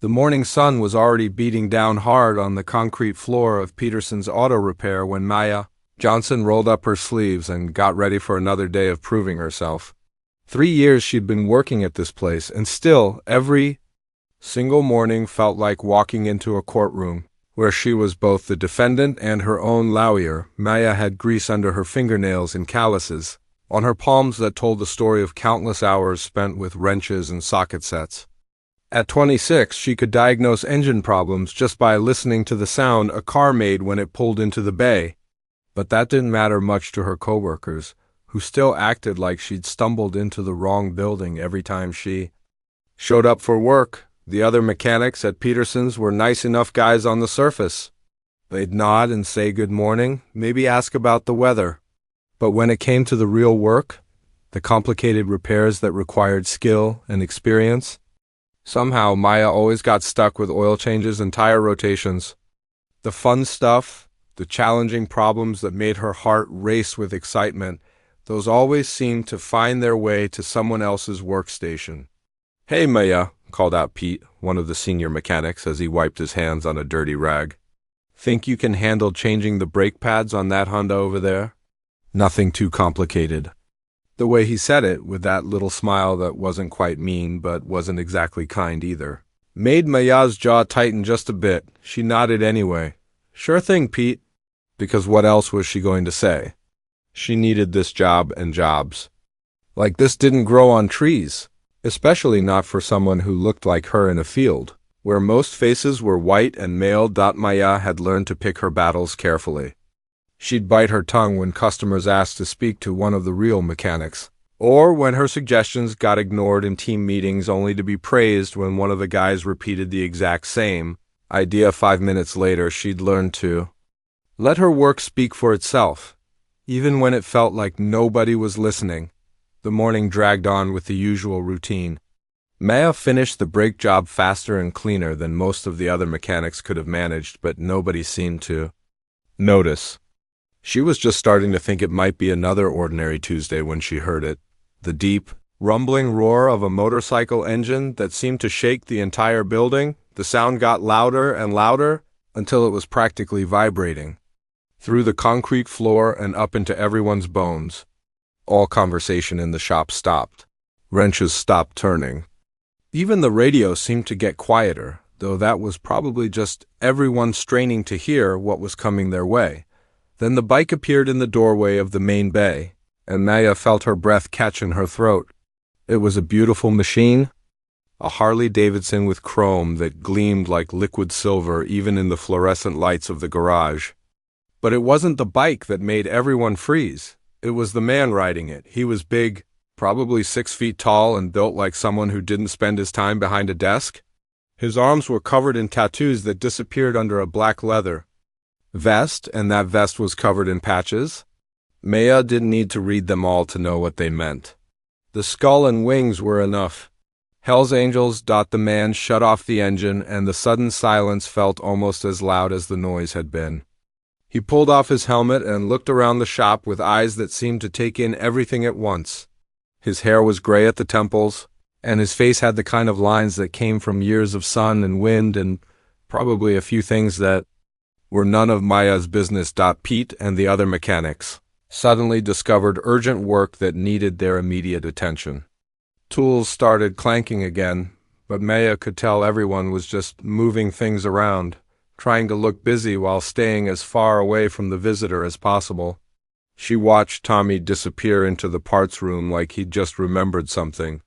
The morning sun was already beating down hard on the concrete floor of Peterson's auto repair when Maya Johnson rolled up her sleeves and got ready for another day of proving herself. 3 years she'd been working at this place, and still, every single morning felt like walking into a courtroom, where she was both the defendant and her own lawyer. Maya had grease under her fingernails and calluses on her palms that told the story of countless hours spent with wrenches and socket sets. At 26, she could diagnose engine problems just by listening to the sound a car made when it pulled into the bay. But that didn't matter much to her coworkers, who still acted like she'd stumbled into the wrong building every time she showed up for work. The other mechanics at Peterson's were nice enough guys on the surface. They'd nod and say good morning, maybe ask about the weather. But when it came to the real work, the complicated repairs that required skill and experience, somehow Maya always got stuck with oil changes and tire rotations. The fun stuff, the challenging problems that made her heart race with excitement, those always seemed to find their way to someone else's workstation. "Hey, Maya," called out Pete, one of the senior mechanics, as he wiped his hands on a dirty rag. "Think you can handle changing the brake pads on that Honda over there?" Nothing too complicated. The way he said it, with that little smile that wasn't quite mean but wasn't exactly kind either, made Maya's jaw tighten just a bit. She nodded anyway. "Sure thing, Pete." Because what else was she going to say? She needed this job and jobs. Like this didn't grow on trees, especially not for someone who looked like her in a field, where most faces were white and male. Maya had learned to pick her battles carefully. She'd bite her tongue when customers asked to speak to one of the real mechanics, or when her suggestions got ignored in team meetings only to be praised when one of the guys repeated the exact same idea 5 minutes later. She'd learned to let her work speak for itself, even when it felt like nobody was listening. The morning dragged on with the usual routine. Maya finished the brake job faster and cleaner than most of the other mechanics could have managed, but nobody seemed to notice. She was just starting to think it might be another ordinary Tuesday when she heard it. The deep, rumbling roar of a motorcycle engine that seemed to shake the entire building. The sound got louder and louder until it was practically vibrating through the concrete floor and up into everyone's bones. All conversation in the shop stopped. Wrenches stopped turning. Even the radio seemed to get quieter, though that was probably just everyone straining to hear what was coming their way. Then the bike appeared in the doorway of the main bay, and Maya felt her breath catch in her throat. It was a beautiful machine, a Harley-Davidson with chrome that gleamed like liquid silver even in the fluorescent lights of the garage. But it wasn't the bike that made everyone freeze. It was the man riding it. He was big, probably 6 feet tall, and built like someone who didn't spend his time behind a desk. His arms were covered in tattoos that disappeared under a black leather vest, and that vest was covered in patches. Maya didn't need to read them all to know what they meant. The skull and wings were enough. Hell's Angels. The man shut off the engine, and the sudden silence felt almost as loud as the noise had been. He pulled off his helmet and looked around the shop with eyes that seemed to take in everything at once. His hair was gray at the temples, and his face had the kind of lines that came from years of sun and wind and probably a few things that were none of Maya's business. Pete and the other mechanics suddenly discovered urgent work that needed their immediate attention. Tools started clanking again, but Maya could tell everyone was just moving things around, trying to look busy while staying as far away from the visitor as possible. She watched Tommy disappear into the parts room like he'd just remembered something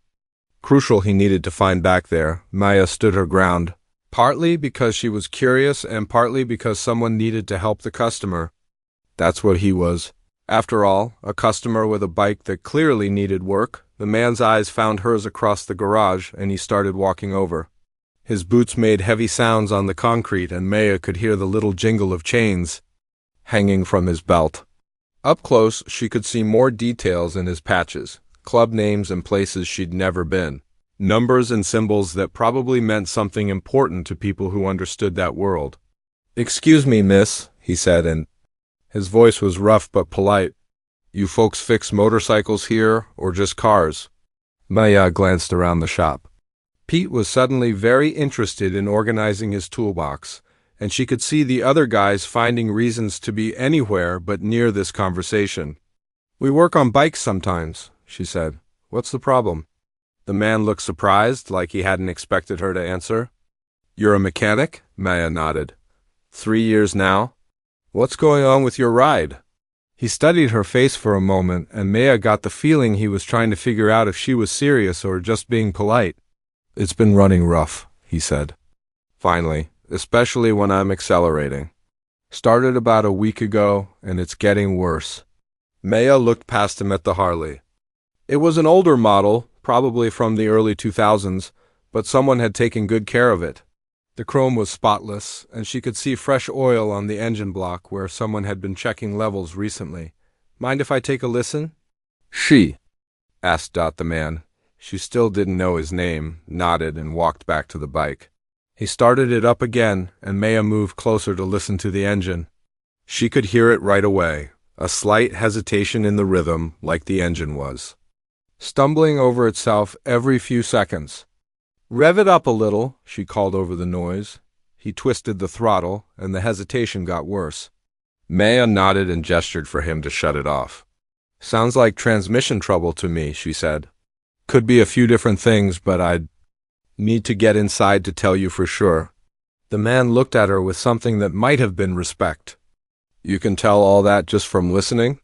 crucial he needed to find back there. Maya stood her ground, partly because she was curious and partly because someone needed to help the customer. That's what he was. After all, a customer with a bike that clearly needed work. The man's eyes found hers across the garage, and he started walking over. His boots made heavy sounds on the concrete, and Maya could hear the little jingle of chains hanging from his belt. Up close, she could see more details in his patches, club names and places she'd never been. Numbers and symbols that probably meant something important to people who understood that world. "Excuse me, miss," he said, and his voice was rough but polite. "You folks fix motorcycles here, or just cars?" Maya glanced around the shop. Pete was suddenly very interested in organizing his toolbox, and she could see the other guys finding reasons to be anywhere but near this conversation. "We work on bikes sometimes," she said. "What's the problem?" The man looked surprised, like he hadn't expected her to answer. "You're a mechanic?" Maya nodded. 3 years now? What's going on with your ride?" He studied her face for a moment, and Maya got the feeling he was trying to figure out if she was serious or just being polite. "It's been running rough," he said. "Finally, especially when I'm accelerating. Started about a week ago, and it's getting worse." Maya looked past him at the Harley. It was an older model, probably from the early 2000s, but someone had taken good care of it. The chrome was spotless, and she could see fresh oil on the engine block where someone had been checking levels recently. "Mind if I take a listen?" "She," asked Dot the man. She still didn't know his name, nodded, and walked back to the bike. He started it up again, and Maya moved closer to listen to the engine. She could hear it right away, a slight hesitation in the rhythm, like the engine was stumbling over itself every few seconds. "Rev it up a little," she called over the noise. He twisted the throttle, and the hesitation got worse. Maya nodded and gestured for him to shut it off. "Sounds like transmission trouble to me," she said. "Could be a few different things, but I'd need to get inside to tell you for sure." The man looked at her with something that might have been respect. "You can tell all that just from listening?"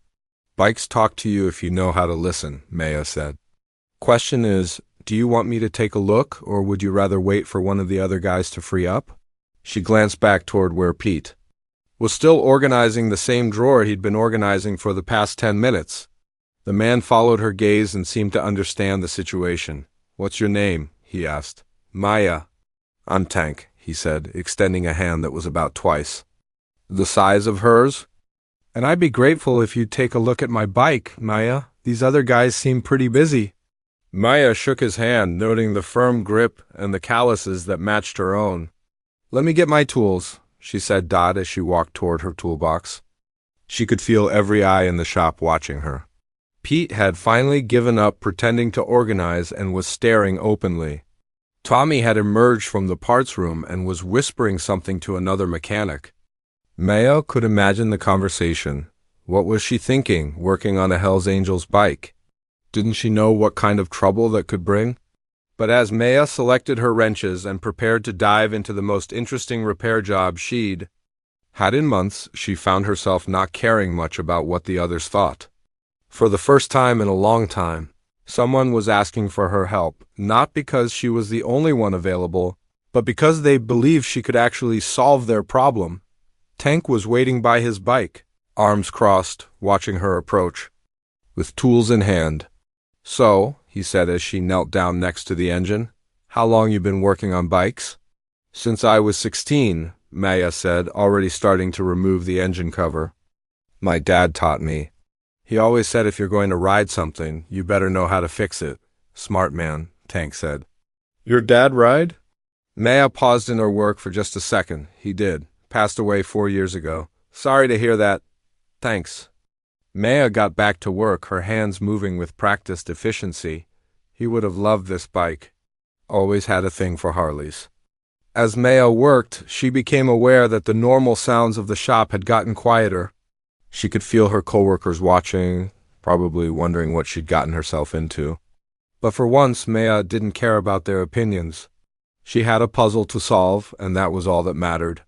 "Bikes talk to you if you know how to listen," Maya said. "Question is, do you want me to take a look, or would you rather wait for one of the other guys to free up?" She glanced back toward where Pete was still organizing the same drawer he'd been organizing for the past 10 minutes. The man followed her gaze and seemed to understand the situation. "What's your name?" he asked. "Maya." "I'm Tank," he said, extending a hand that was about twice the size of hers. "And I'd be grateful if you'd take a look at my bike, Maya. These other guys seem pretty busy." Maya shook his hand, noting the firm grip and the calluses that matched her own. "Let me get my tools," she said Dot as she walked toward her toolbox. She could feel every eye in the shop watching her. Pete had finally given up pretending to organize and was staring openly. Tommy had emerged from the parts room and was whispering something to another mechanic. Maya could imagine the conversation. What was she thinking, working on a Hells Angels bike? Didn't she know what kind of trouble that could bring? But as Maya selected her wrenches and prepared to dive into the most interesting repair job she'd had in months, she found herself not caring much about what the others thought. For the first time in a long time, someone was asking for her help, not because she was the only one available, but because they believed she could actually solve their problem. Tank was waiting by his bike, arms crossed, watching her approach, with tools in hand. "So," he said as she knelt down next to the engine, "how long you been working on bikes?" "Since I was 16, Maya said, already starting to remove the engine cover. "My dad taught me. He always said if you're going to ride something, you better know how to fix it." "Smart man," Tank said. "Your dad ride?" Maya paused in her work for just a second. "He did. Passed away 4 years ago." "Sorry to hear that." "Thanks." Maya got back to work, her hands moving with practiced efficiency. He would have loved this bike. Always had a thing for Harleys. As Maya worked, she became aware that the normal sounds of the shop had gotten quieter. She could feel her coworkers watching, probably wondering what she'd gotten herself into. But for once, Maya didn't care about their opinions. She had a puzzle to solve, and that was all that mattered.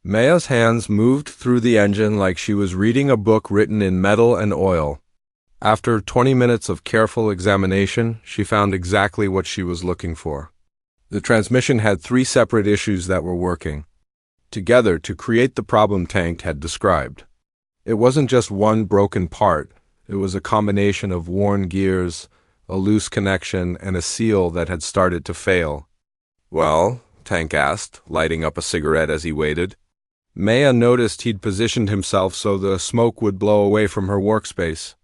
Maya's hands moved through the engine like she was reading a book written in metal and oil. After 20 minutes of careful examination, she found exactly what she was looking for. The transmission had 3 separate issues that were working together to create the problem Tank had described. It wasn't just one broken part. It was a combination of worn gears, a loose connection, and a seal that had started to fail. "Well?" Tank asked, lighting up a cigarette as he waited. Maya noticed he'd positioned himself so the smoke would blow away from her workspace.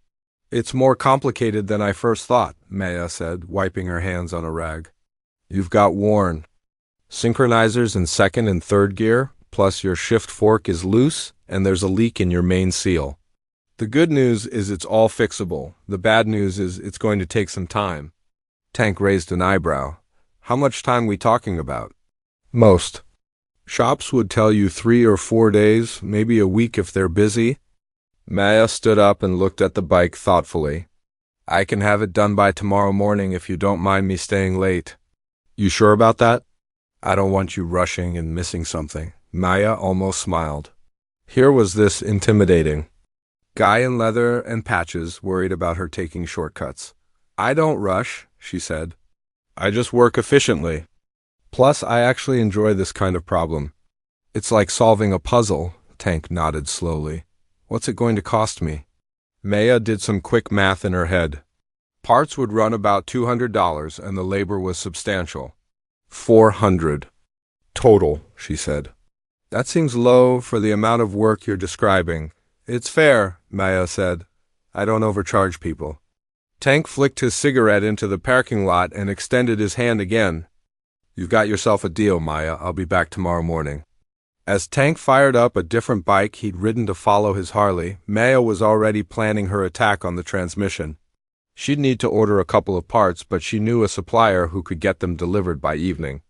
"It's more complicated than I first thought," Maya said, wiping her hands on a rag. "You've got worn synchronizers in second and third gear, plus your shift fork is loose, and there's a leak in your main seal. The good news is it's all fixable. The bad news is it's going to take some time." Tank raised an eyebrow. How much time we talking about? Most shops would tell you 3 or 4 days, maybe a week if they're busy. Maya stood up and looked at the bike thoughtfully. I can have it done by tomorrow morning if you don't mind me staying late. You sure about that? I don't want you rushing and missing something. Maya almost smiled. Here was this intimidating guy in leather and patches worried about her taking shortcuts. I don't rush, she said. I just work efficiently. Plus, I actually enjoy this kind of problem. It's like solving a puzzle, Tank nodded slowly. What's it going to cost me? Maya did some quick math in her head. Parts would run about $200 and the labor was substantial. $400. Total, she said. That seems low for the amount of work you're describing. It's fair, Maya said. I don't overcharge people. Tank flicked his cigarette into the parking lot and extended his hand again. You've got yourself a deal, Maya. I'll be back tomorrow morning. As Tank fired up a different bike he'd ridden to follow his Harley, Maya was already planning her attack on the transmission. She'd need to order a couple of parts, but she knew a supplier who could get them delivered by evening.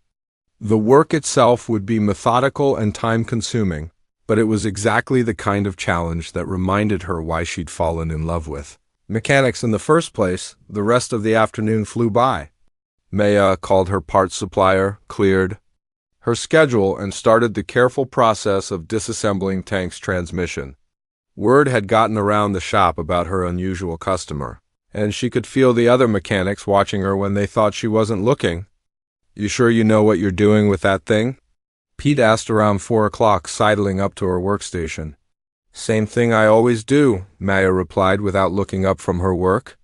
The work itself would be methodical and time-consuming, but it was exactly the kind of challenge that reminded her why she'd fallen in love with mechanics in the first place. The rest of the afternoon flew by. Maya called her parts supplier, cleared her schedule, and started the careful process of disassembling Tank's transmission. Word had gotten around the shop about her unusual customer, and she could feel the other mechanics watching her when they thought she wasn't looking. You sure you know what you're doing with that thing? Pete asked around 4 o'clock, sidling up to her workstation. Same thing I always do, Maya replied without looking up from her work.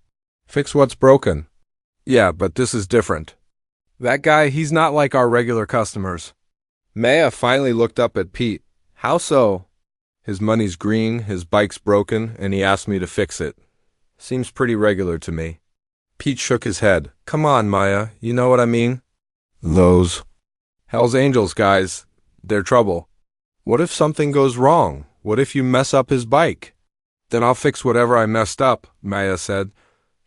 Fix what's broken. Yeah, but this is different. That guy, he's not like our regular customers. Maya finally looked up at Pete. How so? His money's green, his bike's broken, and he asked me to fix it. Seems pretty regular to me. Pete shook his head. Come on, Maya, you know what I mean? Those Hell's Angels guys, they're trouble. What if something goes wrong? What if you mess up his bike? Then I'll fix whatever I messed up, Maya said,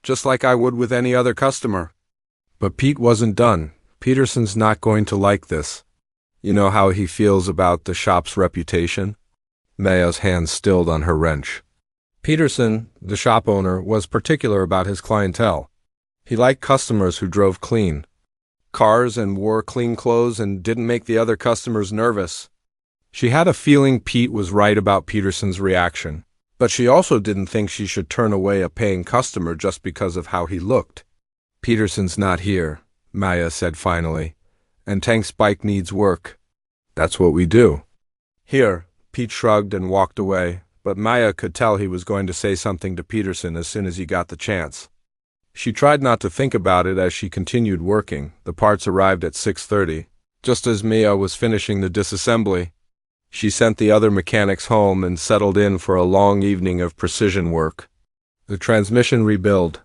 just like I would with any other customer. But Pete wasn't done. Peterson's not going to like this. You know how he feels about the shop's reputation? Maya's hand stilled on her wrench. Peterson, the shop owner, was particular about his clientele. He liked customers who drove clean cars and wore clean clothes and didn't make the other customers nervous. She had a feeling Pete was right about Peterson's reaction, but she also didn't think she should turn away a paying customer just because of how he looked. Peterson's not here, Maya said finally, and Tank's bike needs work. That's what we do. Here, Pete shrugged and walked away, but Maya could tell he was going to say something to Peterson as soon as he got the chance. She tried not to think about it as she continued working. The parts arrived at 6:30, just as Maya was finishing the disassembly. She sent the other mechanics home and settled in for a long evening of precision work. The transmission rebuild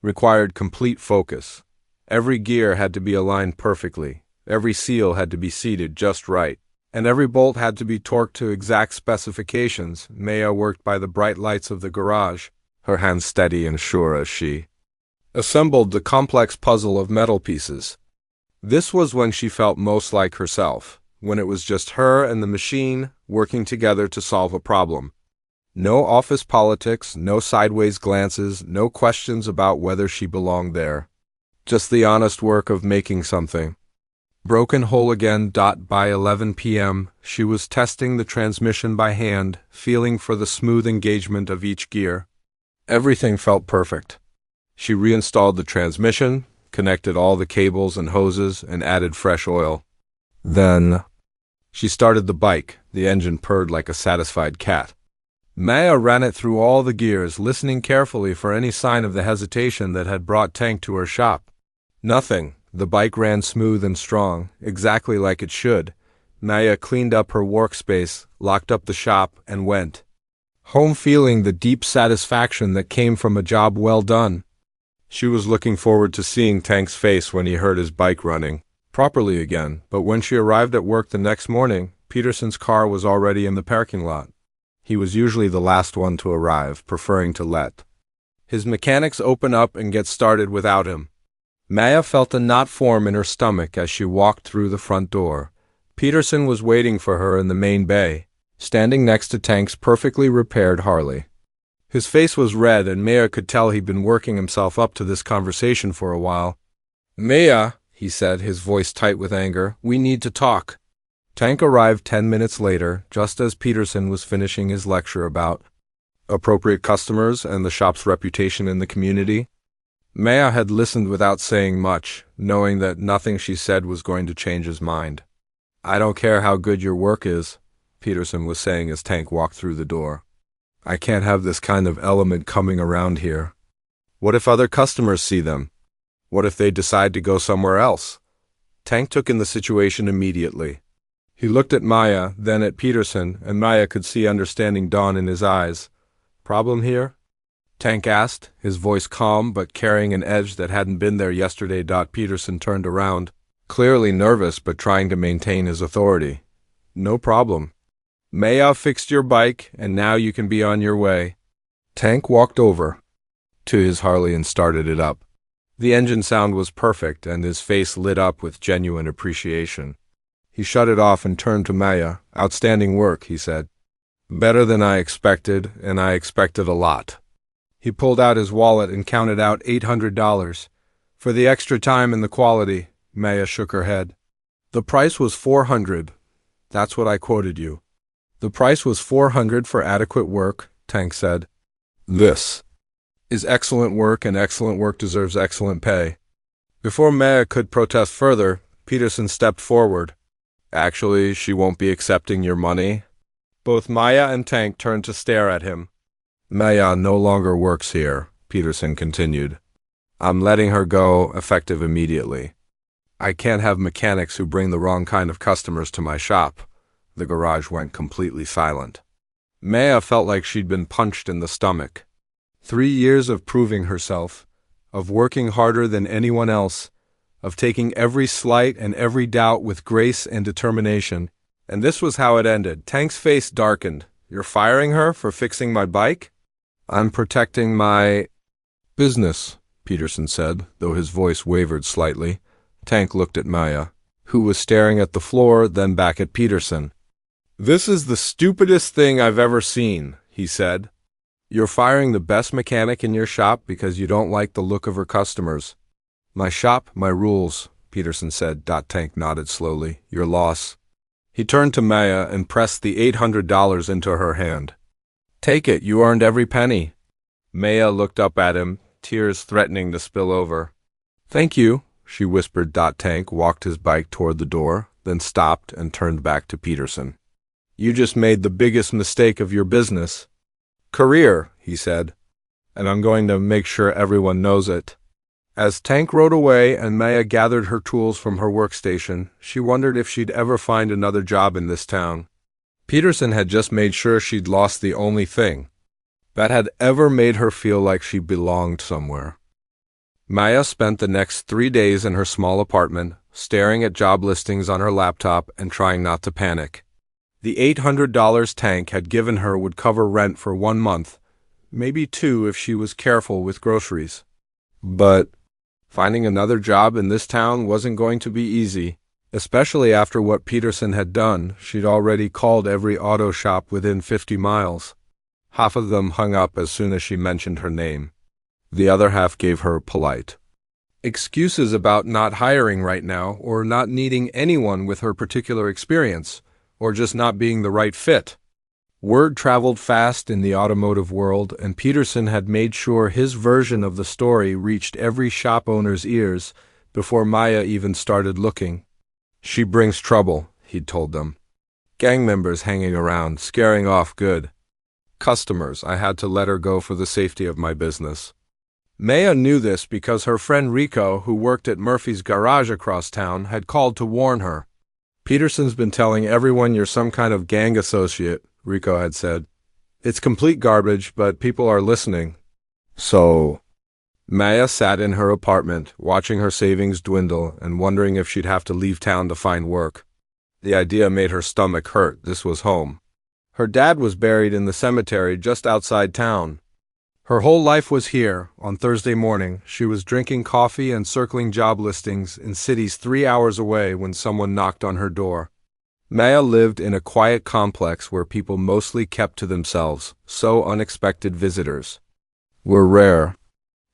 required complete focus. Every gear had to be aligned perfectly, every seal had to be seated just right, and every bolt had to be torqued to exact specifications. Maya worked by the bright lights of the garage, her hands steady and sure as she assembled the complex puzzle of metal pieces. This was when she felt most like herself, when it was just her and the machine working together to solve a problem. No office politics, no sideways glances, no questions about whether she belonged there. Just the honest work of making something. Broken whole again. By 11 p.m., she was testing the transmission by hand, feeling for the smooth engagement of each gear. Everything felt perfect. She reinstalled the transmission, connected all the cables and hoses, and added fresh oil. Then she started the bike. The engine purred like a satisfied cat. Maya ran it through all the gears, listening carefully for any sign of the hesitation that had brought Tank to her shop. Nothing. The bike ran smooth and strong, exactly like it should. Maya cleaned up her workspace, locked up the shop, and went home feeling the deep satisfaction that came from a job well done. She was looking forward to seeing Tank's face when he heard his bike running properly again, but when she arrived at work the next morning, Peterson's car was already in the parking lot. He was usually the last one to arrive, preferring to let his mechanics open up and get started without him. Maya felt a knot form in her stomach as she walked through the front door. Peterson was waiting for her in the main bay, standing next to Tank's perfectly repaired Harley. His face was red, and Maya could tell he'd been working himself up to this conversation for a while. "Maya," he said, his voice tight with anger, "we need to talk." Tank arrived 10 minutes later, just as Peterson was finishing his lecture about appropriate customers and the shop's reputation in the community. Maya had listened without saying much, knowing that nothing she said was going to change his mind. "I don't care how good your work is," Peterson was saying as Tank walked through the door. "I can't have this kind of element coming around here. What if other customers see them? What if they decide to go somewhere else?" Tank took in the situation immediately. He looked at Maya, then at Peterson, and Maya could see understanding dawn in his eyes. "Problem here?" Tank asked, his voice calm but carrying an edge that hadn't been there yesterday. Peterson turned around, clearly nervous but trying to maintain his authority. "No problem. Maya fixed your bike, and now you can be on your way." Tank walked over to his Harley and started it up. The engine sound was perfect, and his face lit up with genuine appreciation. He shut it off and turned to Maya. "Outstanding work," he said. "Better than I expected, and I expected a lot." He pulled out his wallet and counted out $800. "For the extra time and the quality," Maya shook her head. "The price was $400. That's what I quoted you." "The price was $400 for adequate work," Tank said. "This is excellent work, and excellent work deserves excellent pay." Before Maya could protest further, Peterson stepped forward. "Actually, she won't be accepting your money." Both Maya and Tank turned to stare at him. "Maya no longer works here," Peterson continued. "I'm letting her go, effective immediately. I can't have mechanics who bring the wrong kind of customers to my shop." The garage went completely silent. Maya felt like she'd been punched in the stomach. 3 years of proving herself, of working harder than anyone else, of taking every slight and every doubt with grace and determination, and this was how it ended. Tank's face darkened. "You're firing her for fixing my bike?" "I'm protecting my business," Peterson said, though his voice wavered slightly. Tank looked at Maya, who was staring at the floor, then back at Peterson. "This is the stupidest thing I've ever seen," he said. "You're firing the best mechanic in your shop because you don't like the look of her customers." "My shop, my rules," Peterson said. Tank nodded slowly. "Your loss." He turned to Maya and pressed the $800 into her hand. "Take it, you earned every penny." Maya looked up at him, tears threatening to spill over. "Thank you," she whispered. Tank walked his bike toward the door, then stopped and turned back to Peterson. "You just made the biggest mistake of your business career," he said, "and I'm going to make sure everyone knows it." As Tank rode away and Maya gathered her tools from her workstation, she wondered if she'd ever find another job in this town. Peterson had just made sure she'd lost the only thing that had ever made her feel like she belonged somewhere. Maya spent the next 3 days in her small apartment, staring at job listings on her laptop and trying not to panic. The $800 Tank had given her would cover rent for 1 month, maybe 2 if she was careful with groceries. But finding another job in this town wasn't going to be easy, especially after what Peterson had done. She'd already called every auto shop within 50 miles. Half of them hung up as soon as she mentioned her name. The other half gave her polite excuses about not hiring right now, or not needing anyone with her particular experience, or just not being the right fit. Word traveled fast in the automotive world, and Peterson had made sure his version of the story reached every shop owner's ears before Maya even started looking. "She brings trouble," he'd told them. "Gang members hanging around, scaring off good customers. I had to let her go for the safety of my business." Maya knew this because her friend Rico, who worked at Murphy's garage across town, had called to warn her. "Peterson's been telling everyone you're some kind of gang associate," Rico had said. "It's complete garbage, but people are listening." So Maya sat in her apartment, watching her savings dwindle and wondering if she'd have to leave town to find work. The idea made her stomach hurt. This was home. Her dad was buried in the cemetery just outside town. Her whole life was here. On Thursday morning, she was drinking coffee and circling job listings in cities 3 hours away when someone knocked on her door. Maya lived in a quiet complex where people mostly kept to themselves, so unexpected visitors were rare.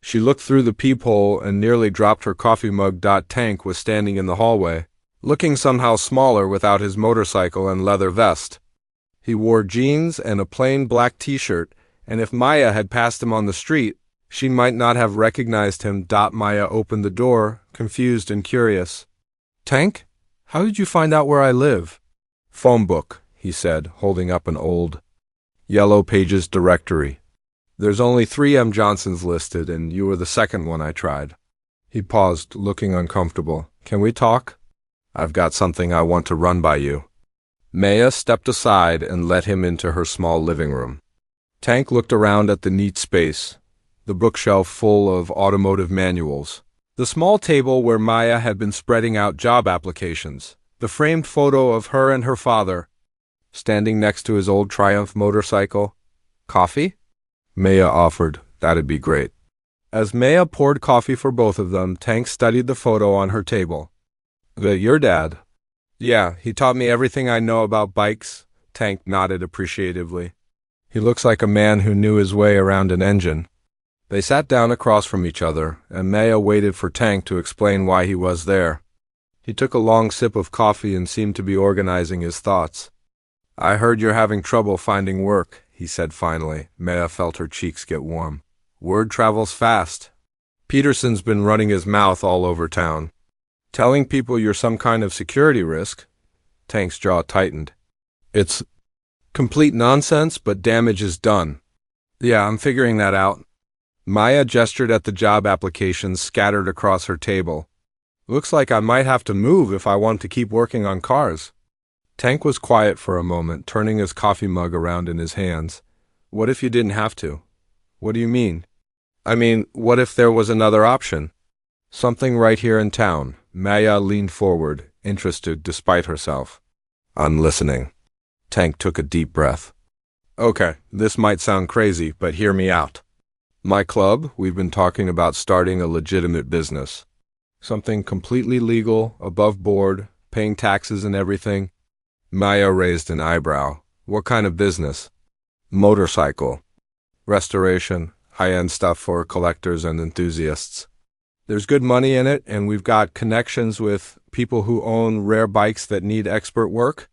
She looked through the peephole and nearly dropped her coffee mug. Tank was standing in the hallway, looking somehow smaller without his motorcycle and leather vest. He wore jeans and a plain black t-shirt, and if Maya had passed him on the street, she might not have recognized him. Maya opened the door, confused and curious. "Tank, how did you find out where I live?" "Phone book," he said, holding up an old Yellow Pages directory. "There's only 3 M. Johnsons listed, and you were the second one I tried." He paused, looking uncomfortable. "Can we talk? I've got something I want to run by you." Maya stepped aside and let him into her small living room. Tank looked around at the neat space, the bookshelf full of automotive manuals, the small table where Maya had been spreading out job applications, the framed photo of her and her father, standing next to his old Triumph motorcycle. "Coffee?" Maya offered. "That'd be great." As Maya poured coffee for both of them, Tank studied the photo on her table. "Your dad?" "Yeah, he taught me everything I know about bikes." Tank nodded appreciatively. "He looks like a man who knew his way around an engine." They sat down across from each other, and Maya waited for Tank to explain why he was there. He took a long sip of coffee and seemed to be organizing his thoughts. "I heard you're having trouble finding work," he said finally. Maya felt her cheeks get warm. "Word travels fast. Peterson's been running his mouth all over town, telling people you're some kind of security risk." Tank's jaw tightened. "It's complete nonsense, but damage is done." "Yeah, I'm figuring that out." Maya gestured at the job applications scattered across her table. "Looks like I might have to move if I want to keep working on cars." Tank was quiet for a moment, turning his coffee mug around in his hands. "What if you didn't have to?" "What do you mean?" "I mean, what if there was another option? Something right here in town." Maya leaned forward, interested despite herself. "I'm listening." Tank took a deep breath. "Okay, this might sound crazy, but hear me out. My club, we've been talking about starting a legitimate business. Something completely legal, above board, paying taxes and everything." Maya raised an eyebrow. "What kind of business?" "Motorcycle restoration, high-end stuff for collectors and enthusiasts. There's good money in it, and we've got connections with people who own rare bikes that need expert work."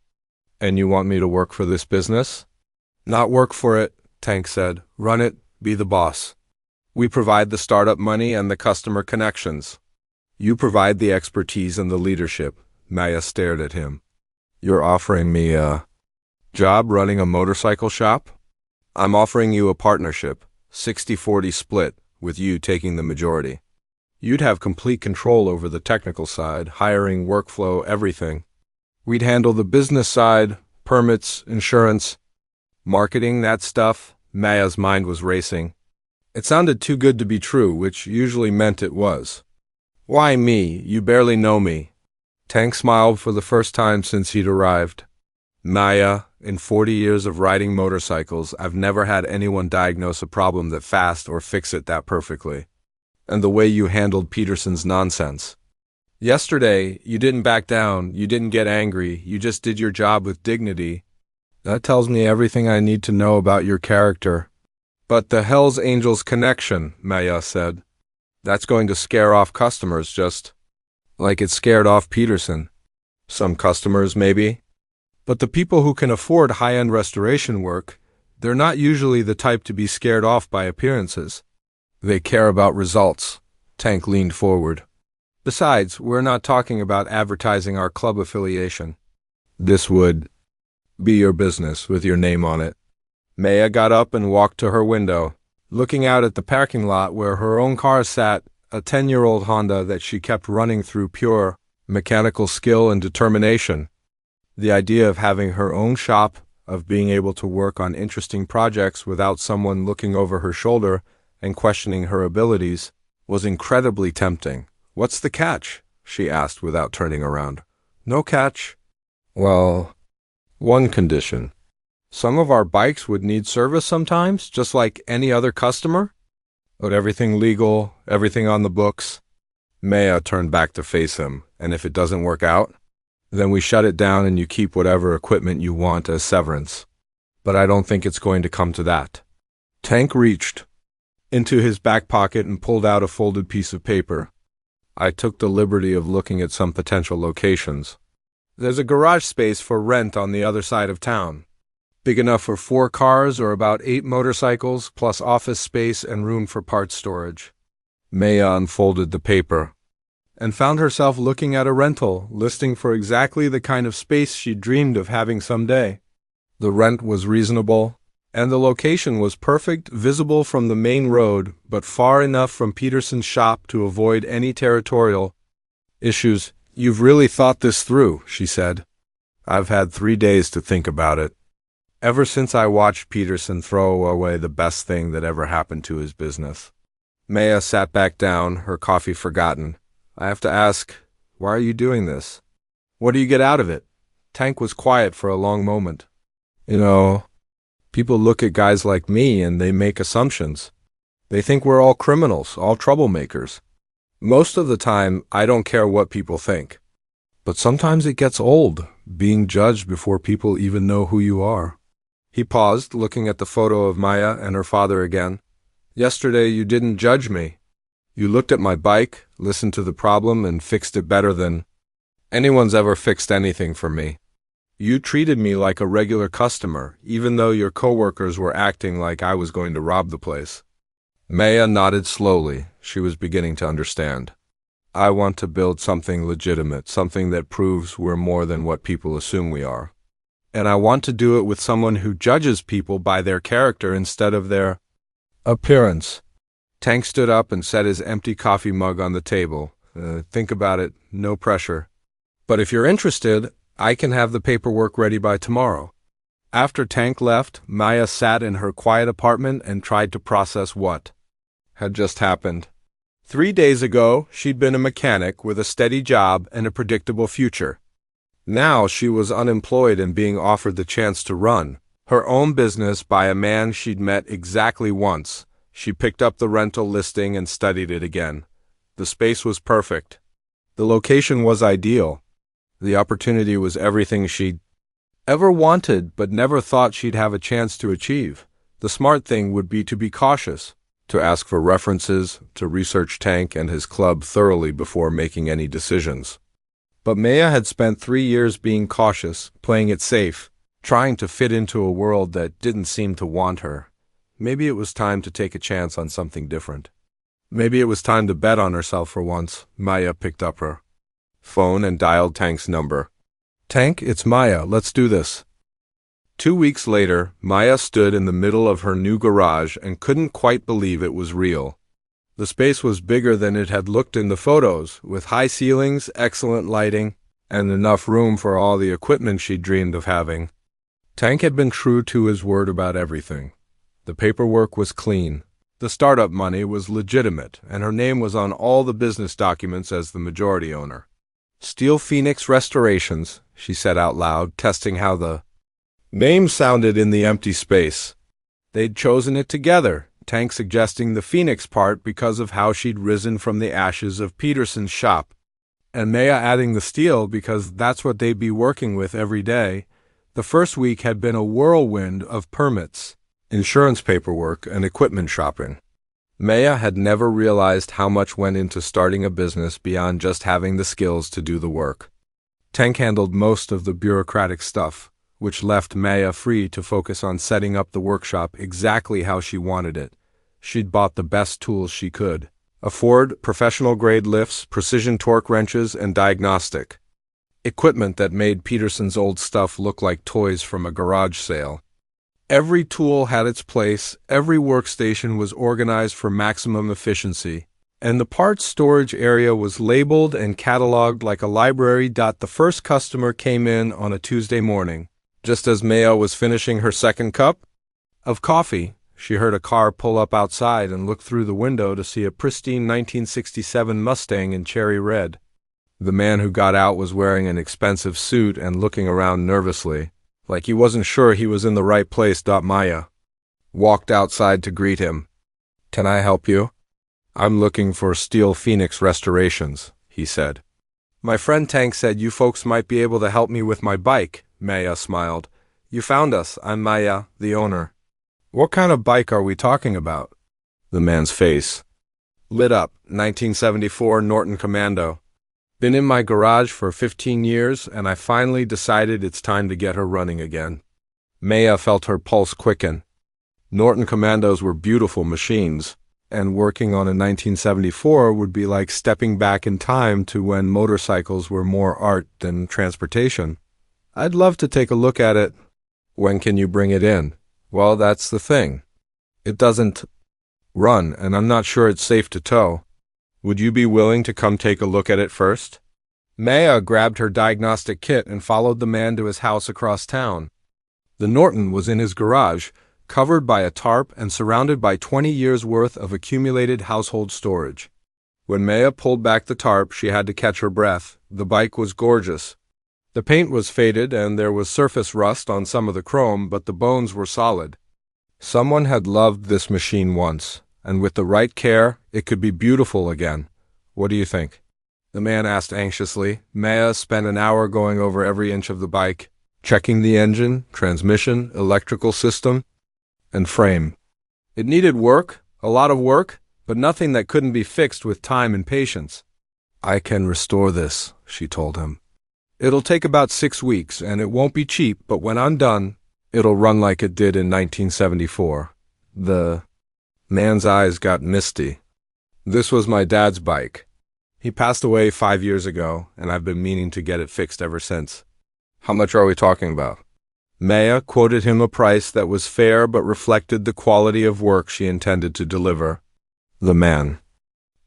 "And you want me to work for this business?" "Not work for it," Tank said. "Run it, be the boss. We provide the startup money and the customer connections. You provide the expertise and the leadership." Maya stared at him. "You're offering me a job running a motorcycle shop?" "I'm offering you a partnership, 60-40 split, with you taking the majority. You'd have complete control over the technical side, hiring, workflow, everything. We'd handle the business side, permits, insurance, marketing, that stuff." Maya's mind was racing. It sounded too good to be true, which usually meant it was. "Why me? You barely know me." Tank smiled for the first time since he'd arrived. "Maya, in 40 years of riding motorcycles, I've never had anyone diagnose a problem that fast or fix it that perfectly. And the way you handled Peterson's nonsense. Yesterday, you didn't back down, you didn't get angry, you just did your job with dignity. That tells me everything I need to know about your character." "But the Hells Angels connection," Maya said. "That's going to scare off customers just like it scared off Peterson." "Some customers, maybe. But the people who can afford high-end restoration work, they're not usually the type to be scared off by appearances. They care about results." Tank leaned forward. "Besides, we're not talking about advertising our club affiliation. This would be your business with your name on it." Maya got up and walked to her window, looking out at the parking lot where her own car sat, a 10-year-old Honda that she kept running through pure mechanical skill and determination. The idea of having her own shop, of being able to work on interesting projects without someone looking over her shoulder and questioning her abilities, was incredibly tempting. "What's the catch?" she asked without turning around. "No catch." "Well, one condition. Some of our bikes would need service sometimes, just like any other customer." But everything legal, everything on the books. Maya turned back to face him. And if it doesn't work out, then we shut it down and you keep whatever equipment you want as severance. But I don't think it's going to come to that. Tank reached into his back pocket and pulled out a folded piece of paper. I took the liberty of looking at some potential locations. There's a garage space for rent on the other side of town. Big enough for 4 cars or about 8 motorcycles, plus office space and room for parts storage. Maya unfolded the paper and found herself looking at a rental listing for exactly the kind of space she dreamed of having someday. The rent was reasonable, and the location was perfect, visible from the main road, but far enough from Peterson's shop to avoid any territorial issues. "You've really thought this through," she said. "I've had 3 days to think about it. Ever since I watched Peterson throw away the best thing that ever happened to his business." Maya sat back down, her coffee forgotten. "I have to ask, why are you doing this? What do you get out of it?" Tank was quiet for a long moment. "You know, people look at guys like me and they make assumptions. They think we're all criminals, all troublemakers. Most of the time, I don't care what people think. But sometimes it gets old, being judged before people even know who you are." He paused, looking at the photo of Maya and her father again. "Yesterday you didn't judge me. You looked at my bike, listened to the problem, and fixed it better than anyone's ever fixed anything for me. You treated me like a regular customer, even though your coworkers were acting like I was going to rob the place." Maya nodded slowly. She was beginning to understand. "I want to build something legitimate, something that proves we're more than what people assume we are. And I want to do it with someone who judges people by their character instead of their appearance." Tank stood up and set his empty coffee mug on the table. "Think about it, no pressure. But if you're interested, I can have the paperwork ready by tomorrow." After Tank left, Maya sat in her quiet apartment and tried to process what had just happened. 3 days ago, she'd been a mechanic with a steady job and a predictable future. Now she was unemployed and being offered the chance to run her own business by a man she'd met exactly once. She picked up the rental listing and studied it again. The space was perfect. The location was ideal. The opportunity was everything she'd ever wanted but never thought she'd have a chance to achieve. The smart thing would be to be cautious, to ask for references, to research Tank and his club thoroughly before making any decisions. But Maya had spent 3 years being cautious, playing it safe, trying to fit into a world that didn't seem to want her. Maybe it was time to take a chance on something different. Maybe it was time to bet on herself for once. Maya picked up her phone and dialed Tank's number. "Tank, it's Maya. Let's do this." 2 weeks later, Maya stood in the middle of her new garage and couldn't quite believe it was real. The space was bigger than it had looked in the photos, with high ceilings, excellent lighting, and enough room for all the equipment she dreamed of having. Tank had been true to his word about everything. The paperwork was clean. The startup money was legitimate, and her name was on all the business documents as the majority owner. "Steel Phoenix Restorations," she said out loud, testing how the name sounded in the empty space. They'd chosen it together, Tank suggesting the Phoenix part because of how she'd risen from the ashes of Peterson's shop, and Maya adding the steel because that's what they'd be working with every day. The first week had been a whirlwind of permits, insurance paperwork, and equipment shopping. Maya had never realized how much went into starting a business beyond just having the skills to do the work. Tank handled most of the bureaucratic stuff, which left Maya free to focus on setting up the workshop exactly how she wanted it. She'd bought the best tools she could afford: professional-grade lifts, precision torque wrenches, and diagnostic equipment that made Peterson's old stuff look like toys from a garage sale. Every tool had its place, every workstation was organized for maximum efficiency, and the parts storage area was labeled and cataloged like a library. The first customer came in on a Tuesday morning. Just as Maya was finishing her second cup of coffee, she heard a car pull up outside and looked through the window to see a pristine 1967 Mustang in cherry red. The man who got out was wearing an expensive suit and looking around nervously, like he wasn't sure he was in the right place. Maya walked outside to greet him. Can I help you? I'm looking for Steel Phoenix Restorations, he said. My friend Tank said you folks might be able to help me with my bike, Maya smiled. You found us. I'm Maya, the owner. What kind of bike are we talking about? The man's face lit up. 1974 Norton Commando. Been in my garage for 15 years, and I finally decided it's time to get her running again. Maya felt her pulse quicken. Norton Commandos were beautiful machines, and working on a 1974 would be like stepping back in time to when motorcycles were more art than transportation. I'd love to take a look at it. When can you bring it in? Well, that's the thing. It doesn't run, and I'm not sure it's safe to tow. Would you be willing to come take a look at it first? Maya grabbed her diagnostic kit and followed the man to his house across town. The Norton was in his garage, covered by a tarp and surrounded by 20 years' worth of accumulated household storage. When Maya pulled back the tarp, she had to catch her breath. The bike was gorgeous. The paint was faded and there was surface rust on some of the chrome, but the bones were solid. Someone had loved this machine once, and with the right care, it could be beautiful again. What do you think? The man asked anxiously. Maya spent an hour going over every inch of the bike, checking the engine, transmission, electrical system, and frame. It needed work, a lot of work, but nothing that couldn't be fixed with time and patience. I can restore this, she told him. It'll take about 6 weeks, and it won't be cheap, but when I'm done, it'll run like it did in 1974. The man's eyes got misty. This was my dad's bike. He passed away 5 years ago, and I've been meaning to get it fixed ever since. How much are we talking about? Maya quoted him a price that was fair but reflected the quality of work she intended to deliver. The man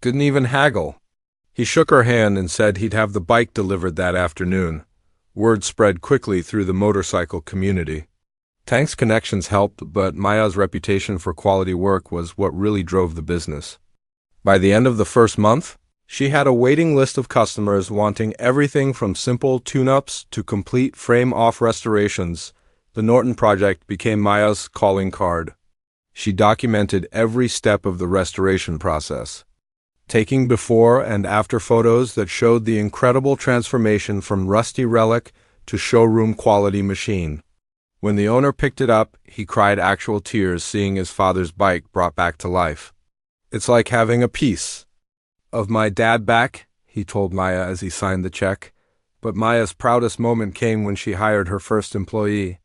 didn't even haggle. He shook her hand and said he'd have the bike delivered that afternoon. Word spread quickly through the motorcycle community. Tank's connections helped, but Maya's reputation for quality work was what really drove the business. By the end of the first month, she had a waiting list of customers wanting everything from simple tune-ups to complete frame-off restorations. The Norton project became Maya's calling card. She documented every step of the restoration process, taking before and after photos that showed the incredible transformation from rusty relic to showroom-quality machine. When the owner picked it up, he cried actual tears seeing his father's bike brought back to life. It's like having a piece of my dad back, he told Maya as he signed the check. But Maya's proudest moment came when she hired her first employee.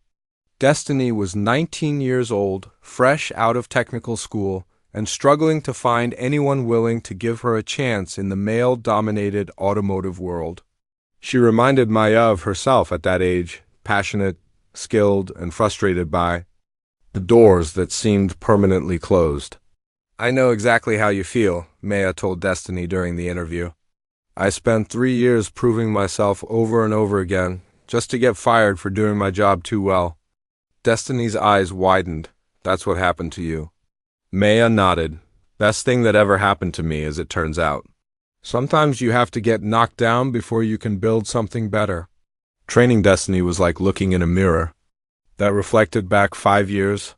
Destiny was 19 years old, fresh out of technical school, and struggling to find anyone willing to give her a chance in the male-dominated automotive world. She reminded Maya of herself at that age, passionate, skilled, and frustrated by the doors that seemed permanently closed. I know exactly how you feel, Maya told Destiny during the interview. I spent 3 years proving myself over and over again, just to get fired for doing my job too well. Destiny's eyes widened. That's what happened to you. Maya nodded. Best thing that ever happened to me, as it turns out. Sometimes you have to get knocked down before you can build something better. Training Destiny was like looking in a mirror that reflected back 5 years.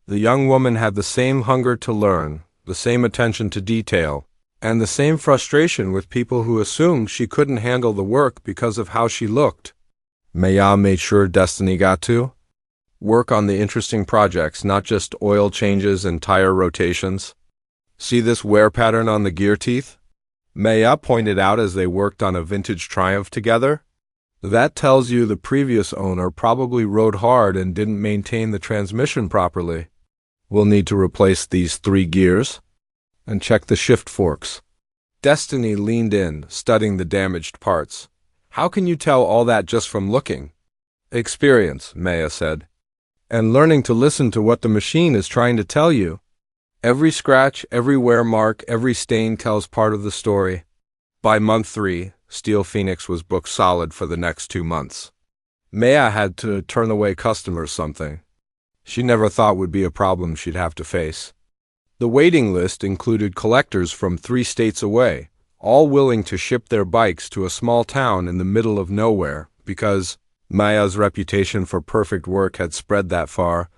The young woman had the same hunger to learn, the same attention to detail, and the same frustration with people who assumed she couldn't handle the work because of how she looked. Maya made sure Destiny got to work on the interesting projects, not just oil changes and tire rotations. See this wear pattern on the gear teeth? Maya pointed out as they worked on a vintage Triumph together. That tells you the previous owner probably rode hard and didn't maintain the transmission properly. We'll need to replace these 3 gears and check the shift forks. Destiny leaned in, studying the damaged parts. How can you tell all that just from looking? Experience, Maya said, and learning to listen to what the machine is trying to tell you. Every scratch, every wear mark, every stain tells part of the story. By month 3, Steel Phoenix was booked solid for the next 2 months. Maya had to turn away customers something she never thought would be a problem she'd have to face. The waiting list included collectors from 3 states away, all willing to ship their bikes to a small town in the middle of nowhere because Maya's reputation for perfect work had spread that far.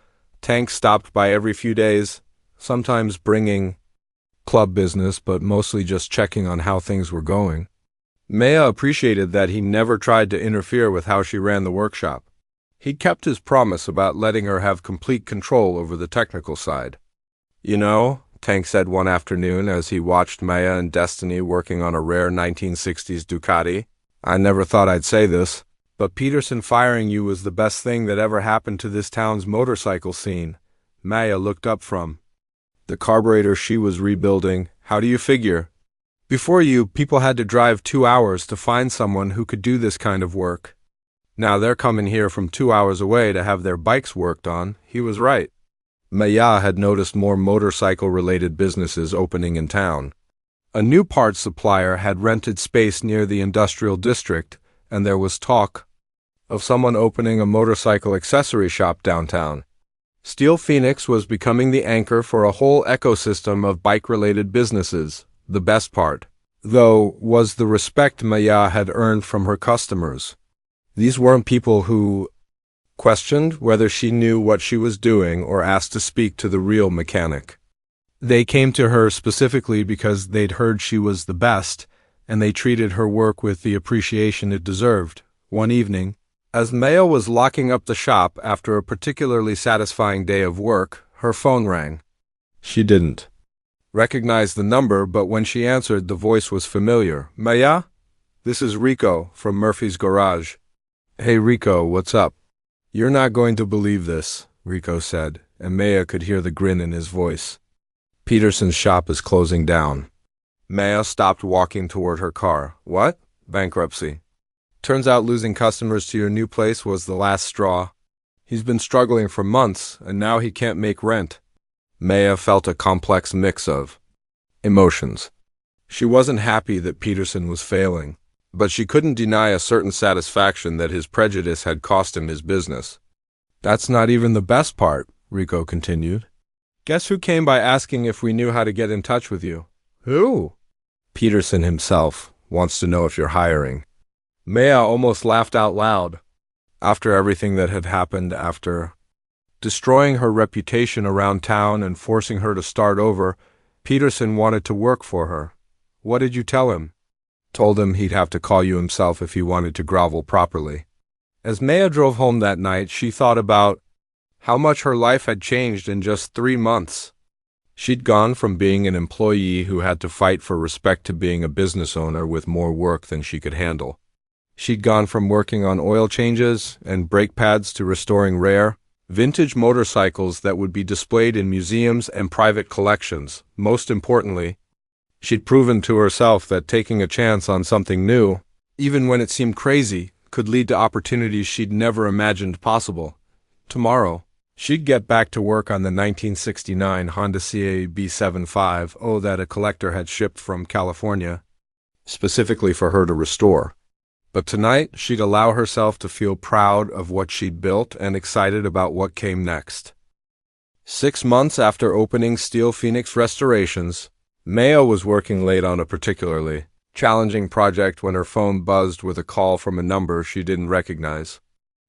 Tank stopped by every few days, sometimes bringing club business, but mostly just checking on how things were going. Maya appreciated that he never tried to interfere with how she ran the workshop. He kept his promise about letting her have complete control over the technical side. "You know," Tank said one afternoon as he watched Maya and Destiny working on a rare 1960s Ducati, "I never thought I'd say this, but Peterson firing you was the best thing that ever happened to this town's motorcycle scene." Maya looked up from the carburetor she was rebuilding. "How do you figure? Before you, people had to drive 2 hours to find someone who could do this kind of work. Now they're coming here from 2 hours away to have their bikes worked on." He was right. Maya had noticed more motorcycle-related businesses opening in town. A new parts supplier had rented space near the industrial district, and there was talk of someone opening a motorcycle accessory shop downtown. Steel Phoenix was becoming the anchor for a whole ecosystem of bike-related businesses. The best part, though, was the respect Maya had earned from her customers. These weren't people who questioned whether she knew what she was doing or asked to speak to the real mechanic. They came to her specifically because they'd heard she was the best, and they treated her work with the appreciation it deserved. One evening, as Maya was locking up the shop after a particularly satisfying day of work, her phone rang. She didn't recognize the number, but when she answered, the voice was familiar. "Maya? This is Rico from Murphy's Garage." "Hey Rico, what's up?" "You're not going to believe this," Rico said, and Maya could hear the grin in his voice. "Peterson's shop is closing down." Maya stopped walking toward her car. "What?" "Bankruptcy. Turns out losing customers to your new place was the last straw. He's been struggling for months, and now he can't make rent." Maya felt a complex mix of emotions. She wasn't happy that Peterson was failing, but she couldn't deny a certain satisfaction that his prejudice had cost him his business. "That's not even the best part," Rico continued. "Guess who came by asking if we knew how to get in touch with you?" "Who?" "Peterson himself wants to know if you're hiring." Maya almost laughed out loud. After everything that had happened, after destroying her reputation around town and forcing her to start over, Peterson wanted to work for her. "What did you tell him?" "Told him he'd have to call you himself if he wanted to grovel properly." As Maya drove home that night, she thought about how much her life had changed in just 3 months. She'd gone from being an employee who had to fight for respect to being a business owner with more work than she could handle. She'd gone from working on oil changes and brake pads to restoring rare, vintage motorcycles that would be displayed in museums and private collections. Most importantly, she'd proven to herself that taking a chance on something new, even when it seemed crazy, could lead to opportunities she'd never imagined possible. Tomorrow, she'd get back to work on the 1969 Honda CAB 7.5 that a collector had shipped from California, specifically for her to restore. But tonight, she'd allow herself to feel proud of what she'd built and excited about what came next. 6 months after opening Steel Phoenix Restorations, Maya was working late on a particularly challenging project when her phone buzzed with a call from a number she didn't recognize.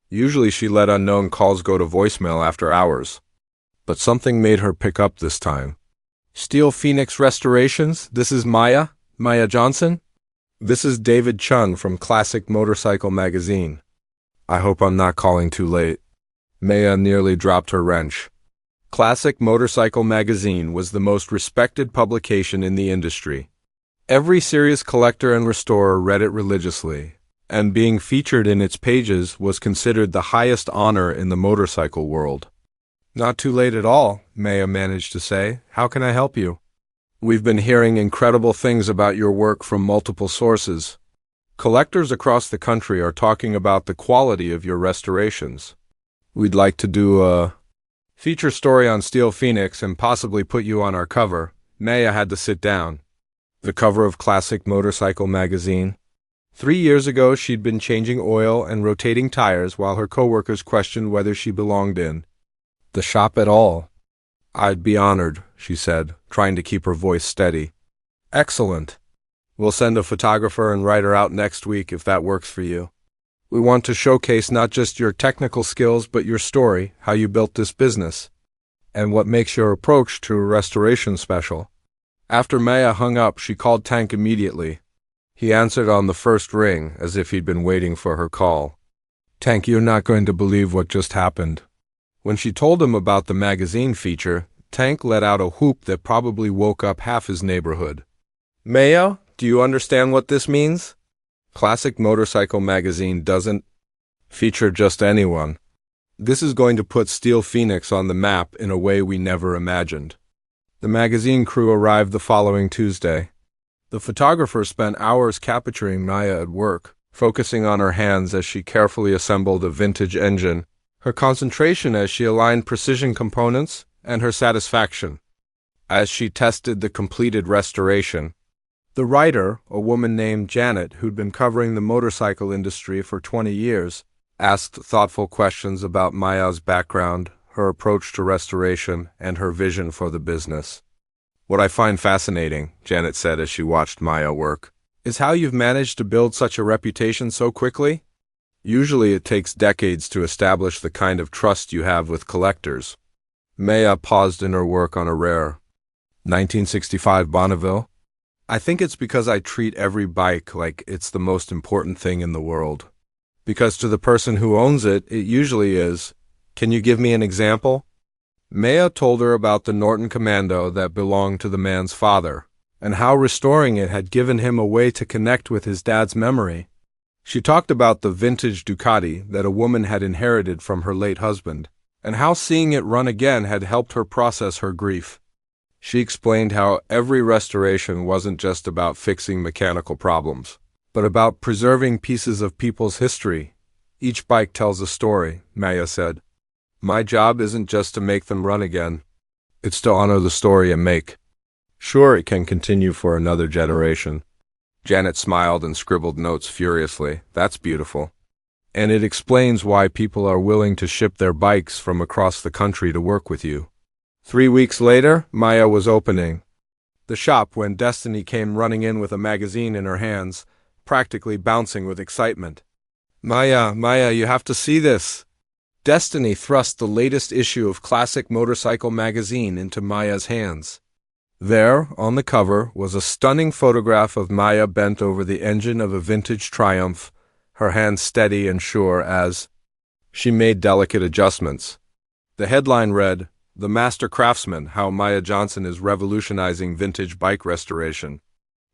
Usually she let unknown calls go to voicemail after hours, but something made her pick up this time. "Steel Phoenix Restorations, this is Maya Johnson? This is David Chun from Classic Motorcycle Magazine. I hope I'm not calling too late." Maya nearly dropped her wrench. Classic Motorcycle Magazine was the most respected publication in the industry. Every serious collector and restorer read it religiously, and being featured in its pages was considered the highest honor in the motorcycle world. "Not too late at all," Maya managed to say. "How can I help you?" "We've been hearing incredible things about your work from multiple sources. Collectors across the country are talking about the quality of your restorations. We'd like to do a feature story on Steel Phoenix and possibly put you on our cover." Maya had to sit down. The cover of Classic Motorcycle Magazine. 3 years ago, she'd been changing oil and rotating tires while her coworkers questioned whether she belonged in the shop at all. "I'd be honored," she said, trying to keep her voice steady. "Excellent. We'll send a photographer and writer out next week if that works for you. We want to showcase not just your technical skills but your story, how you built this business, and what makes your approach to a restoration special." After Maya hung up, she called Tank immediately. He answered on the first ring, as if he'd been waiting for her call. Tank, you're not going to believe what just happened. When she told him about the magazine feature, Tank let out a whoop that probably woke up half his neighborhood. Maya, do you understand what this means? Classic Motorcycle magazine doesn't feature just anyone. This is going to put Steel Phoenix on the map in a way we never imagined. The magazine crew arrived the following Tuesday. The photographer spent hours capturing Maya at work, focusing on her hands as she carefully assembled a vintage engine, her concentration as she aligned precision components, and her satisfaction as she tested the completed restoration. The writer, a woman named Janet, who'd been covering the motorcycle industry for 20 years, asked thoughtful questions about Maya's background, her approach to restoration, and her vision for the business. What I find fascinating, Janet said as she watched Maya work, is how you've managed to build such a reputation so quickly. Usually it takes decades to establish the kind of trust you have with collectors. Maya paused in her work on a rare 1965 Bonneville. I think it's because I treat every bike like it's the most important thing in the world. Because to the person who owns it, it usually is. Can you give me an example? Maya told her about the Norton Commando that belonged to the man's father, and how restoring it had given him a way to connect with his dad's memory. She talked about the vintage Ducati that a woman had inherited from her late husband, and how seeing it run again had helped her process her grief. She explained how every restoration wasn't just about fixing mechanical problems, but about preserving pieces of people's history. Each bike tells a story, Maya said. My job isn't just to make them run again. It's to honor the story and make sure it can continue for another generation. Janet smiled and scribbled notes furiously. That's beautiful. And it explains why people are willing to ship their bikes from across the country to work with you. 3 weeks later, Maya was opening the shop when Destiny came running in with a magazine in her hands, practically bouncing with excitement. Maya, you have to see this. Destiny thrust the latest issue of Classic Motorcycle magazine into Maya's hands. There, on the cover, was a stunning photograph of Maya bent over the engine of a vintage Triumph, her hands steady and sure as she made delicate adjustments. The headline read, "The Master Craftsman, How Maya Johnson is Revolutionizing Vintage Bike Restoration."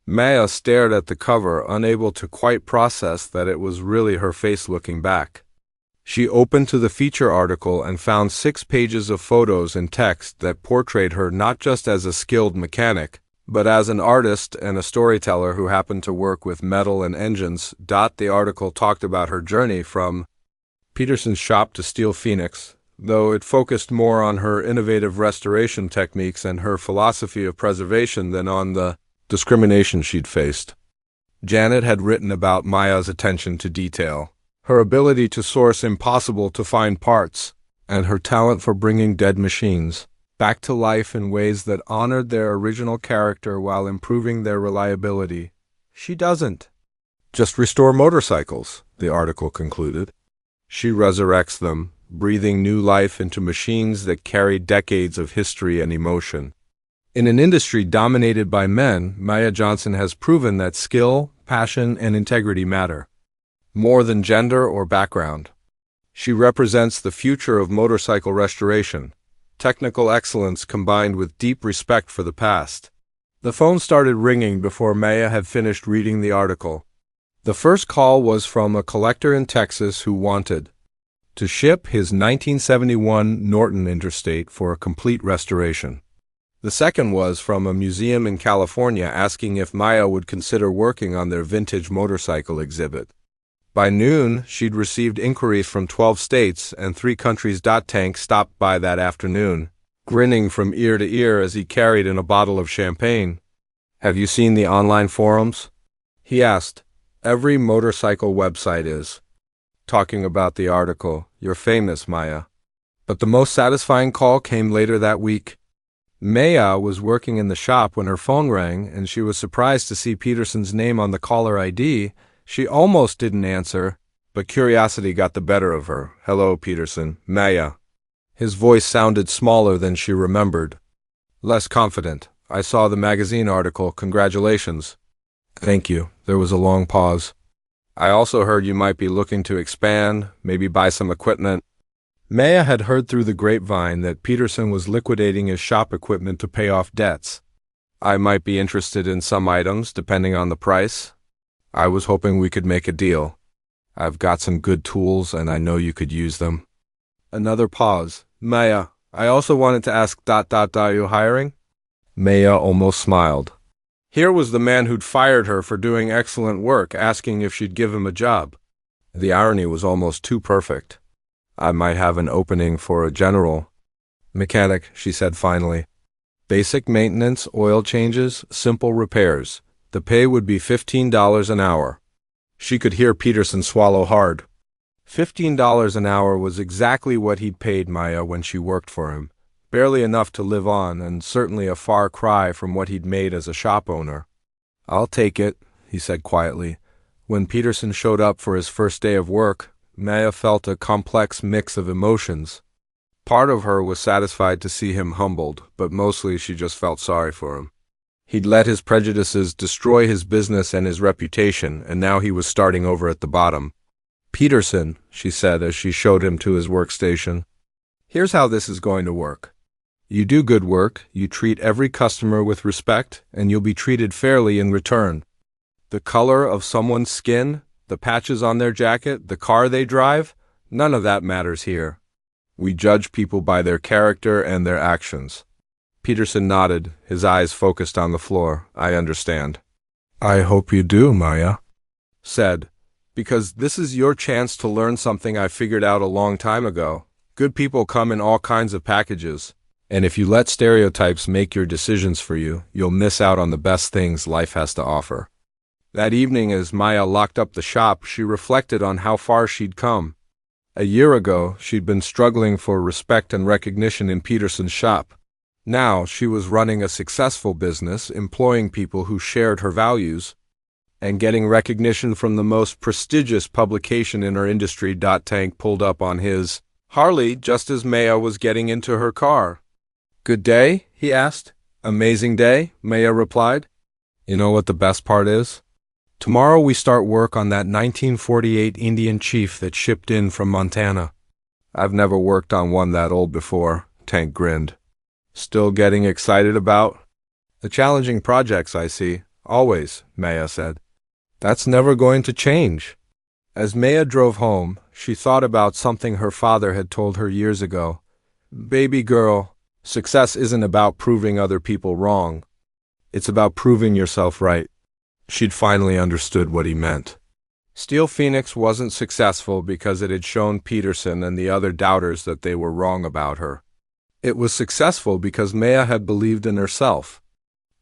Maya stared at the cover, unable to quite process that it was really her face looking back. She opened to the feature article and found 6 pages of photos and text that portrayed her not just as a skilled mechanic, but as an artist and a storyteller who happened to work with metal and engines. The article talked about her journey from Peterson's shop to Steel Phoenix, though it focused more on her innovative restoration techniques and her philosophy of preservation than on the discrimination she'd faced. Janet had written about Maya's attention to detail, her ability to source impossible-to-find parts, and her talent for bringing dead machines back to life in ways that honored their original character while improving their reliability. She doesn't just restore motorcycles, the article concluded. She resurrects them, breathing new life into machines that carry decades of history and emotion. In an industry dominated by men, Maya Johnson has proven that skill, passion, and integrity matter more than gender or background. She represents the future of motorcycle restoration, technical excellence combined with deep respect for the past. The phone started ringing before Maya had finished reading the article. The first call was from a collector in Texas who wanted to ship his 1971 Norton Interstate for a complete restoration. The second was from a museum in California asking if Maya would consider working on their vintage motorcycle exhibit. By noon, she'd received inquiries from 12 states and 3 countries. Tank stopped by that afternoon, grinning from ear to ear as he carried in a bottle of champagne. Have you seen the online forums? He asked. Every motorcycle website is talking about the article. You're famous, Maya. But the most satisfying call came later that week. Maya was working in the shop when her phone rang, and she was surprised to see Peterson's name on the caller ID. She almost didn't answer, but curiosity got the better of her. Hello, Peterson. Maya. His voice sounded smaller than she remembered. Less confident. I saw the magazine article. Congratulations. Thank you. There was a long pause. I also heard you might be looking to expand, maybe buy some equipment. Maya had heard through the grapevine that Peterson was liquidating his shop equipment to pay off debts. I might be interested in some items, depending on the price. I was hoping we could make a deal. I've got some good tools, and I know you could use them. Another pause. Maya, I also wanted to ask ... Are you hiring? Maya almost smiled. Here was the man who'd fired her for doing excellent work, asking if she'd give him a job. The irony was almost too perfect. I might have an opening for a general mechanic, she said finally. Basic maintenance, oil changes, simple repairs. The pay would be $15 an hour. She could hear Peterson swallow hard. $15 an hour was exactly what he'd paid Maya when she worked for him. Barely enough to live on, and certainly a far cry from what he'd made as a shop owner. I'll take it, he said quietly. When Peterson showed up for his first day of work, Maya felt a complex mix of emotions. Part of her was satisfied to see him humbled, but mostly she just felt sorry for him. He'd let his prejudices destroy his business and his reputation, and now he was starting over at the bottom. Peterson, she said as she showed him to his workstation. Here's how this is going to work. You do good work, you treat every customer with respect, and you'll be treated fairly in return. The color of someone's skin, the patches on their jacket, the car they drive, none of that matters here. We judge people by their character and their actions. Peterson nodded, his eyes focused on the floor. I understand. I hope you do, Maya said, because this is your chance to learn something I figured out a long time ago. Good people come in all kinds of packages, and if you let stereotypes make your decisions for you, you'll miss out on the best things life has to offer. That evening, as Maya locked up the shop, she reflected on how far she'd come. A year ago, she'd been struggling for respect and recognition in Peterson's shop. Now, she was running a successful business, employing people who shared her values, and getting recognition from the most prestigious publication in her industry. Tank pulled up on his Harley just as Maya was getting into her car. Good day? He asked. Amazing day, Maya replied. You know what the best part is? Tomorrow we start work on that 1948 Indian Chief that shipped in from Montana. I've never worked on one that old before, Tank grinned. Still getting excited about? The challenging projects, I see. Always, Maya said. That's never going to change. As Maya drove home, she thought about something her father had told her years ago. Baby girl, success isn't about proving other people wrong. It's about proving yourself right. She'd finally understood what he meant. Steel Phoenix wasn't successful because it had shown Peterson and the other doubters that they were wrong about her. It was successful because Maya had believed in herself.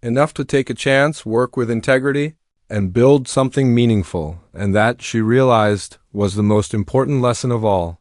Enough to take a chance, work with integrity, and build something meaningful, and that, she realized, was the most important lesson of all.